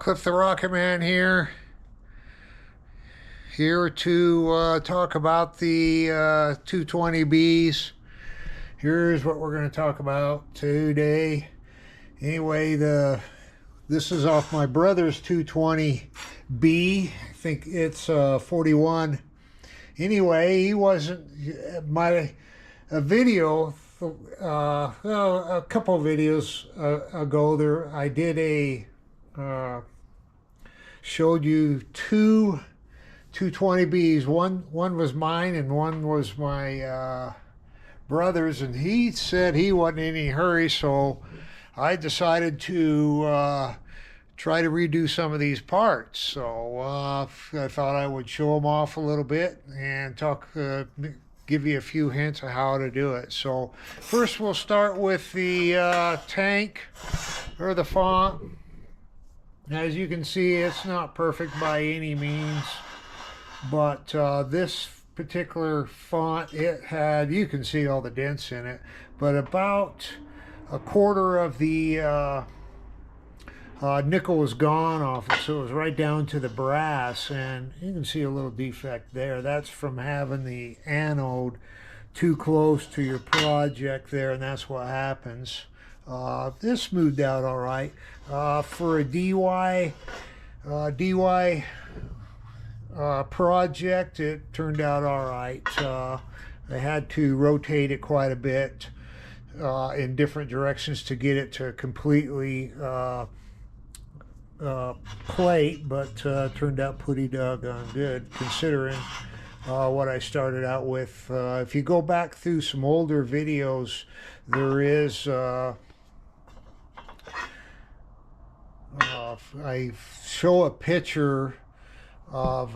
Cliff the Rocket Man here to talk about the 220Bs. Here's what we're going to talk about today. Anyway, this is off my brother's 220B. I think it's 41. Anyway, he wasn't a video. Well, a couple of videos ago, I did a showed you two 220Bs. One was mine and one was my brother's, and he said he wasn't in any hurry, so I decided to try to redo some of these parts. So I thought I would show them off a little bit and give you a few hints of how to do it. So first we'll start with the tank or the font. As you can see, it's not perfect by any means, but this particular font, you can see all the dents in it, but about a quarter of the nickel was gone off it, so it was right down to the brass, and you can see a little defect there. That's from having the anode too close to your project there, and that's what happens. This smoothed out all right. For a DY project, it turned out all right. I had to rotate it quite a bit in different directions to get it to completely plate, but turned out pretty doggone good considering what I started out with. If you go back through some older videos, there is I show a picture of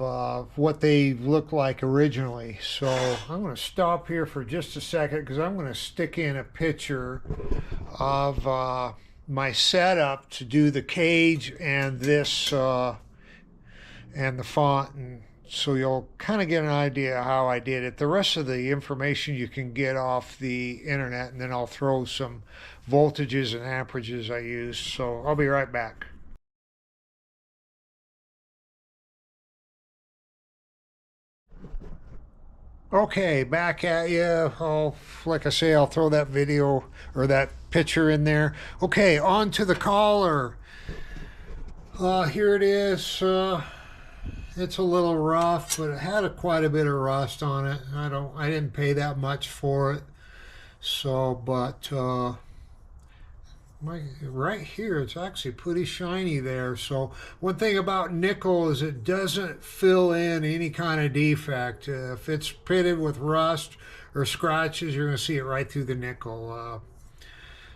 what they looked like originally. So I'm going to stop here for just a second because I'm going to stick in a picture of my setup to do the cage and this and the font, and so you'll kind of get an idea how I did it. The rest of the information you can get off the internet, and then I'll throw some voltages and amperages I used. So I'll be right back. Okay, back at you. Like I say, I'll throw that video or that picture in there. Okay, on to the collar. Here it is. It's a little rough, but it had quite a bit of rust on it. I didn't pay that much for it. So, but right here, it's actually pretty shiny there. So one thing about nickel is it doesn't fill in any kind of defect. If it's pitted with rust or scratches, you're going to see it right through the nickel.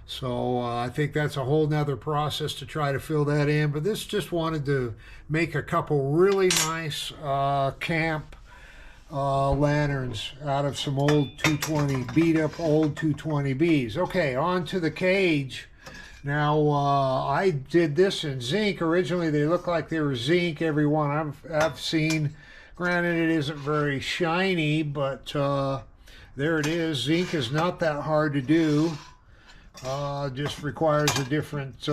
So I think that's a whole nother process to try to fill that in. But this just wanted to make a couple really nice camp lanterns out of some old 220, beat up old 220Bs. Okay, on to the cage. Now, I did this in zinc. Originally, they looked like they were zinc, every one I've seen. Granted, it isn't very shiny, but there it is. Zinc is not that hard to do. Just requires a different,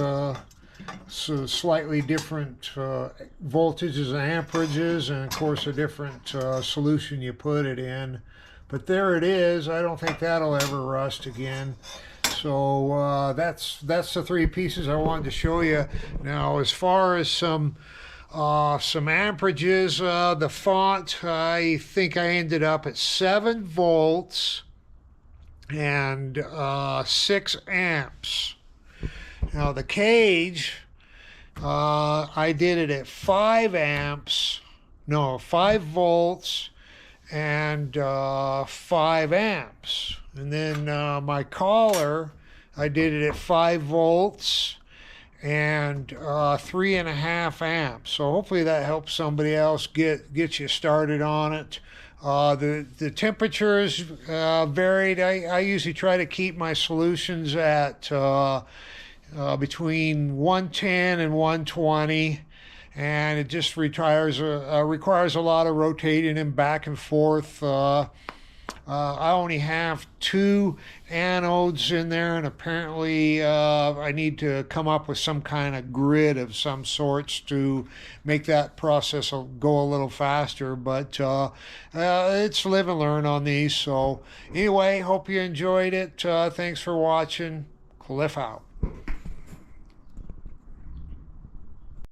slightly different voltages and amperages, and of course a different solution you put it in. But there it is. I don't think that'll ever rust again. So that's the three pieces I wanted to show you. Now, as far as some amperages, the font, I think I ended up at 7 volts and 6 amps. Now the cage, I did it at 5 volts and 5 amps. And then my collar, I did it at 5 volts and 3.5 amps. So hopefully that helps somebody else get you started on it. The temperatures varied. I usually try to keep my solutions at between 110 and 120, and it just requires a lot of rotating and back and forth I only have two anodes in there, and apparently I need to come up with some kind of grid of some sorts to make that process go a little faster. But it's live and learn on these. So anyway, hope you enjoyed it. Thanks for watching. Cliff out.